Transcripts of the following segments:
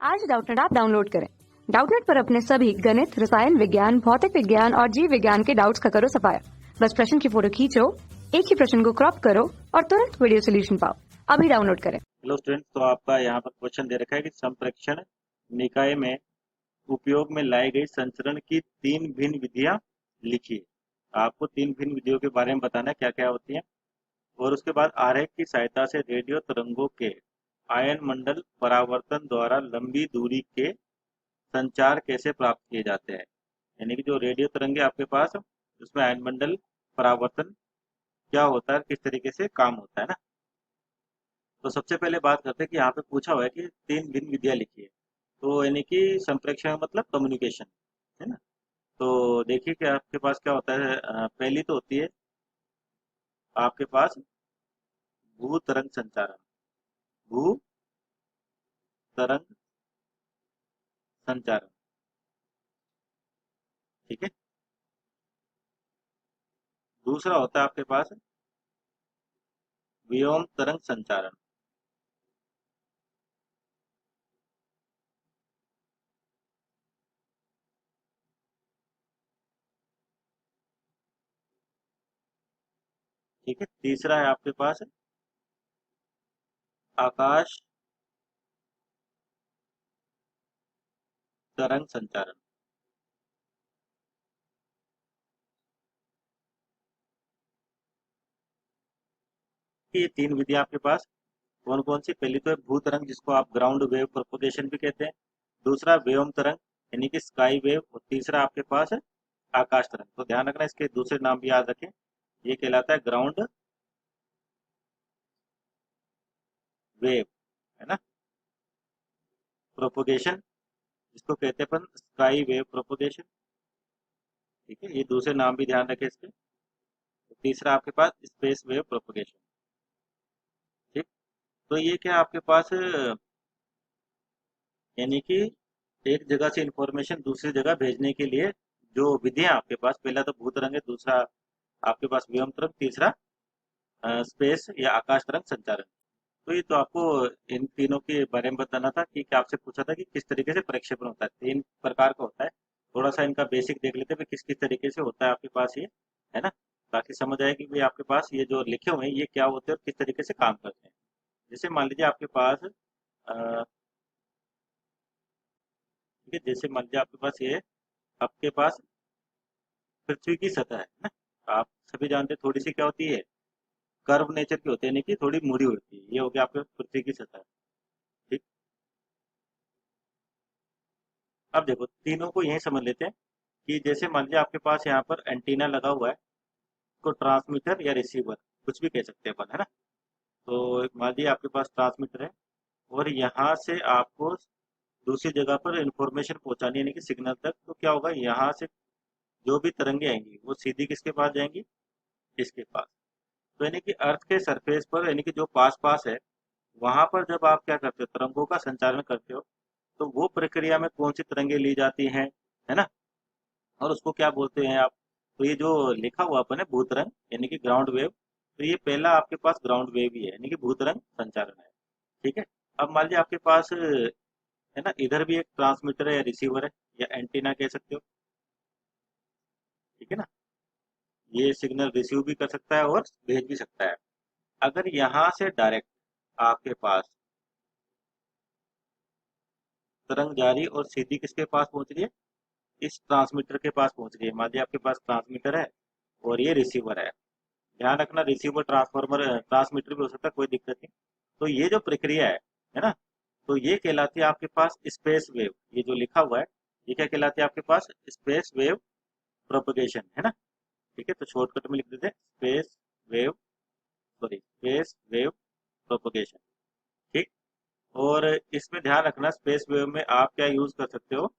आज Doubtnut app download करें। Doubtnut पर अपने सभी गणित, रसायन विज्ञान, भौतिक विज्ञान और जीव विज्ञान के डाउट्स का करो सफाया। बस प्रश्न की फोटो खींचो, एक ही प्रश्न को क्रॉप करो और तुरंत वीडियो सोल्यूशन पाओ। अभी डाउनलोड करें। हेलो स्टूडेंट, तो आपका यहाँ पर क्वेश्चन दे रखा है कि संप्रेक्षण निकाय में उपयोग में लाई गई संचरण की तीन भिन्न विधियां लिखिए। आपको तीन भिन्न विधियों के बारे में बताना है क्या क्या होती हैं, और उसके बाद आरेख की सहायता से रेडियो तरंगों के आयन मंडल परावर्तन द्वारा लंबी दूरी के संचार कैसे प्राप्त किए जाते हैं। यानी कि जो रेडियो तरंगे आपके पास, उसमें आयन मंडल परावर्तन क्या होता है, किस तरीके से काम होता है ना। तो सबसे पहले बात करते हैं कि यहाँ पे पूछा हुआ है कि तीन भिन्न विधियां लिखिए। तो यानी कि संप्रेक्षण मतलब कम्युनिकेशन, है ना। तो देखिए कि आपके पास क्या होता है। पहली तो होती है आपके पास भू तरंग संचारण। भू तरंग संचारण, ठीक है। दूसरा होता है आपके पास व्योम तरंग संचारण। ठीक है। तीसरा है आपके पास आकाश तरंग संचारण। ये तीन विधियां आपके पास कौन कौन सी। पहली तो है भू तरंग, जिसको आप ग्राउंड वेव प्रोपोगेशन भी कहते हैं। दूसरा व्योम तरंग यानी कि स्काई वेव, और तीसरा आपके पास है आकाश तरंग। तो ध्यान रखना, इसके दूसरे नाम भी याद रखें। ये कहलाता है ग्राउंड वेव, है ना, प्रोपोगेशन, जिसको कहते हैं अपन स्काई वेव प्रोपोगेशन। ठीक है, ये दूसरे नाम भी ध्यान रखें इसके। तो तीसरा आपके पास स्पेस वेव प्रोपोगेशन। ठीक। तो ये क्या आपके पास यानी कि एक जगह से इंफॉर्मेशन दूसरी जगह भेजने के लिए जो विधियां आपके पास, पहला तो भू तरंग है, दूसरा आपके पास व्योम तरंग, तीसरा स्पेस या आकाश तरंग संचारण। तो ये तो आपको इन तीनों के बारे में बताना था कि आपसे पूछा था कि किस तरीके से प्रक्षेपण होता है। तीन प्रकार का होता है। थोड़ा सा इनका बेसिक देख लेते हैं किस किस तरीके से होता है आपके पास ये, है ना। ताकि समझ आए कि भाई आपके पास ये जो लिखे हुए हैं ये क्या होते हैं और किस तरीके से काम करते हैं। जैसे मान लीजिए आपके पास ठीक है, जैसे मान लीजिए आपके पास ये आपके पास पृथ्वी की सतह है ना। आप सभी जानते हैं थोड़ी सी क्या होती है, कर्व नेचर की होती है, यानी कि थोड़ी मुड़ी होती है। ये हो गया आपके पृथ्वी की सतह। ठीक। अब देखो तीनों को यही समझ लेते हैं कि जैसे मान लीजिए आपके पास यहाँ पर एंटीना लगा हुआ है, तो ट्रांसमीटर या रिसीवर कुछ भी कह सकते हैं अपन, है ना। तो मान लीजिए आपके पास ट्रांसमीटर है, और यहाँ से आपको दूसरी जगह पर इंफॉर्मेशन पहुंचानी है, यानी कि सिग्नल तक। तो क्या होगा, यहाँ से जो भी तरंगे आएंगी वो सीधी किसके पास जाएंगी, इसके पास। तो यानी कि अर्थ के सरफेस पर, यानी कि जो पास पास है, वहां पर जब आप क्या करते हो, तरंगों का संचालन करते हो, तो वो प्रक्रिया में कौन सी तरंगे ली जाती हैं, है ना, और उसको क्या बोलते हैं आप। तो ये जो लिखा हुआ अपन है भूतरंग यानी कि ग्राउंड वेव, तो ये पहला आपके पास ग्राउंड वेव ही है, यानी कि भूतरंग संचारण है। ठीक है। अब मान लीजिए आपके पास है ना, इधर भी एक ट्रांसमीटर है या रिसीवर है या एंटीना कह सकते हो। ठीक है ना, ये सिग्नल रिसीव भी कर सकता है और भेज भी सकता है। अगर यहाँ से डायरेक्ट आपके पास तरंग जा रही है और सीधी किसके पास पहुंच रही है, इस ट्रांसमीटर के पास पहुंच रही है। मान लीजिए आपके पास ट्रांसमीटर है और ये रिसीवर है। ध्यान रखना, रिसीवर ट्रांसफॉर्मर ट्रांसमीटर भी हो सकता है, कोई दिक्कत नहीं। तो ये जो प्रक्रिया है ना, तो ये कहलाती है आपके पास स्पेस वेव। ये जो लिखा हुआ है ये क्या कहलाती है आपके पास, स्पेस वेव प्रोपगेशन, है ना। ठीक है, तो शॉर्टकट में लिख देते हैं space wave, sorry space wave propagation. ठीक। और इसमें ध्यान रखना, स्पेस वेव में आप क्या यूज कर सकते हो,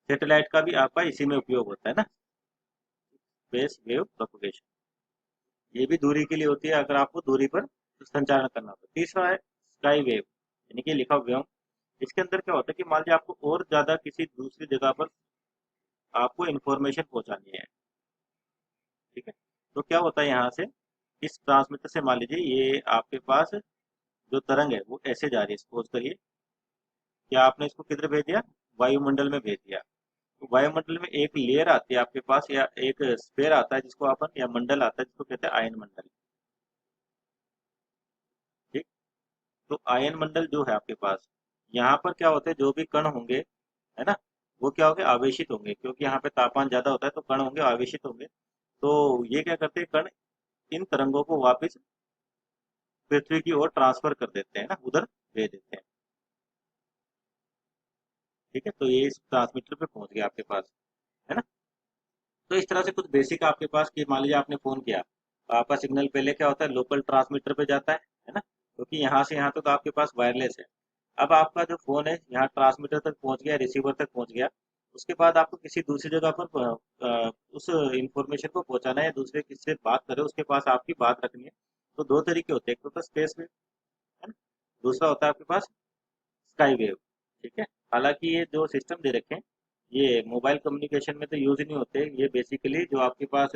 सैटेलाइट का भी आपका इसी में उपयोग होता है ना, स्पेस वेव प्रोपगेशन। ये भी दूरी के लिए होती है, अगर आपको दूरी पर संचालन करना हो। तीसरा है स्काई वेव, यानी कि लिखा वेव। इसके अंदर क्या होता है कि मान लीजिए आपको और ज्यादा किसी दूसरी जगह पर आपको इंफॉर्मेशन पहुंचानी है। ठीक है। तो क्या होता है, यहाँ से इस ट्रांसमीटर से मान लीजिए ये आपके पास जो तरंग है वो ऐसे जा रही है, सपोज करिए। या आपने इसको किधर भेज दिया, वायुमंडल में भेज दिया। तो वायुमंडल में एक लेयर आती है आपके पास, या एक स्फीयर आता है जिसको अपन, या मंडल आता है जिसको कहते हैं आयन मंडल। ठीक। तो आयन मंडल जो है आपके पास, यहाँ पर क्या होता है, जो भी कण होंगे, है ना, वो क्या होंगे, आवेशित होंगे, क्योंकि यहाँ पे तापमान ज्यादा होता है तो कण होंगे आवेशित होंगे। तो ये क्या करते हैं, कण इन तरंगों को वापस पृथ्वी की ओर ट्रांसफर कर देते हैं ना, उधर भेज देते हैं। ठीक है, तो ये इस ट्रांसमीटर पे पहुंच गया आपके पास, है ना। तो इस तरह से कुछ बेसिक आपके पास, कि मान लीजिए आपने फोन किया, तो आपका सिग्नल पहले क्या होता है, लोकल ट्रांसमीटर पे जाता है ना, क्योंकि यहाँ से यहाँ तक तो आपके पास वायरलेस है। अब आपका जो फोन है यहाँ ट्रांसमीटर तक पहुंच गया, रिसीवर तक पहुंच गया, उसके बाद आपको किसी दूसरी जगह पर उस इंफॉर्मेशन को पहुंचाना है, दूसरे किससे बात करे उसके पास आपकी बात रखनी है। तो दो तरीके होते हैं, एक तो होता है स्पेस वेव, है ना, दूसरा होता है आपके पास स्काई वेव। ठीक है, हालांकि ये जो सिस्टम दे रखे हैं, ये मोबाइल कम्युनिकेशन में तो यूज नहीं होते, ये बेसिकली जो आपके पास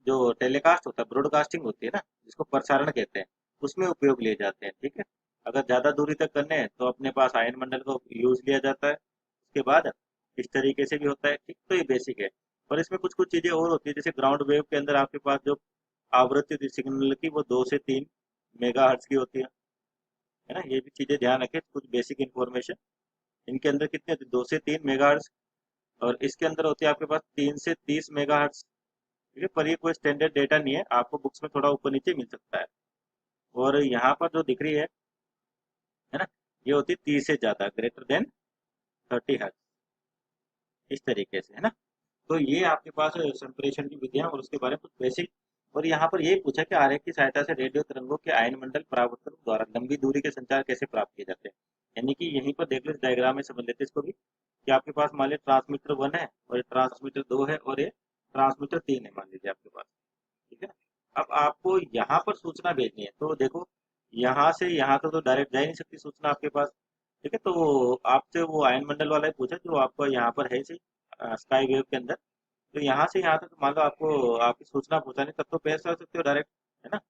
जो टेलीकास्ट होता है, ब्रॉडकास्टिंग होती है ना, जिसको प्रसारण कहते हैं, उसमें उपयोग लिए जाते हैं। ठीक है, अगर ज़्यादा दूरी तक करने हैं तो अपने पास आयन मंडल का यूज लिया जाता है। उसके बाद इस तरीके से भी होता है। ठीक, तो ये बेसिक है। पर इसमें कुछ कुछ चीज़ें और होती है, जैसे ग्राउंड वेव के अंदर आपके पास जो आवृत्ति होती है सिग्नल की, वो 2 से 3 मेगाहर्ट्ज की होती है ना। ये भी चीज़ें ध्यान रखें, कुछ बेसिक इन्फॉर्मेशन। इनके अंदर कितने होती है, 2 से 3 मेगाहर्ट्ज, और इसके अंदर होती है आपके पास 3 से 30 मेगाहर्ट्ज। ठीक है, पर ये कोई स्टैंडर्ड डेटा नहीं है, आपको बुक्स में थोड़ा ऊपर नीचे मिल सकता है। और यहाँ पर जो दिख रही है ना, ये होती है 30 से ज़्यादा, greater than 30 हर्ट्ज, इस तरीके से, है ना। तो ये आपके पास संप्रेषण की विधियां और उसके बारे में कुछ बेसिक। और यहाँ पर ये पूछा कि आरेख की सहायता से रेडियो तरंगों के आयन मंडल परावर्तन द्वारा लंबी दूरी के संचार कैसे प्राप्त किए जाते हैं। यानी कि यहीं पर देख लो, इस डायग्राम में समझ लेते हैं इसको भी, कि आपके पास मान लीजिए ट्रांसमीटर 1 है, और ये ट्रांसमीटर 2 है, और ये ट्रांसमीटर 3 है, मान लीजिए आपके पास। ठीक है ना, अब आपको यहाँ पर सूचना भेजनी है, तो देखो यहाँ से यहाँ तक तो डायरेक्ट जा ही नहीं सकती सूचना आपके पास। ठीक है, तो आपसे वो आयन मंडल वाला ही पूछा जो आपका यहाँ पर है, स्काई वेव के अंदर। तो यहाँ से यहाँ तक मान लो आपको आपकी सूचना पहुंचानी, तब तो पैसा कर सकते हो डायरेक्ट, है ना,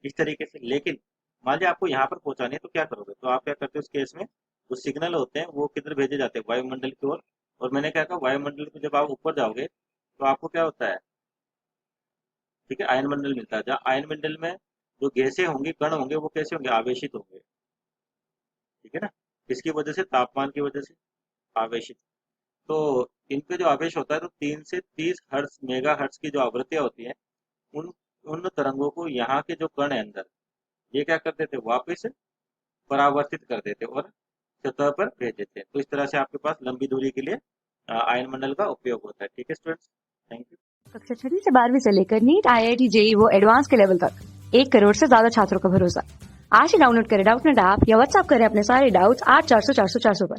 इस तरीके से। लेकिन मान लीजिए आपको यहाँ पर पहुंचानी है, तो क्या करोगे, तो आप क्या करते हो, उस केस में जो सिग्नल होते हैं वो किधर भेजे जाते हैं, वायुमंडल की ओर। और मैंने क्या कहा, वायुमंडल में जब आप ऊपर जाओगे तो आपको क्या होता है, ठीक है, आयन मंडल मिलता है, जहाँ आयन मंडल में जो गैसें होंगी, कण होंगे, वो कैसे होंगे, आवेशित होंगे। ठीक है ना, किसकी वजह से, तापमान की वजह से आवेशित। तो इनपे जो आवेश होता है, तो 3 से 30 हर्ट्ज मेगा हर्ट्ज की जो आवृत्तियां होती है, उन उन तरंगों को यहाँ के जो कण है अंदर, ये क्या कर देते, वापस परावर्तित कर देते और सतह पर भेज देते हैं। तो इस तरह से आपके पास लंबी दूरी के लिए आयन मंडल का उपयोग होता है। ठीक है स्टूडेंट्स, थैंक यू। कक्षा 6वीं से 12वीं से लेकर नीट, IIT, JEE वो एडवांस के लेवल तक 1 करोड़ से ज्यादा छात्रों का भरोसा। आज ही डाउनलोड करें डाउटनेट ऐप या व्हाट्सएप करें अपने सारे डाउट्स 8400 400 400 पर।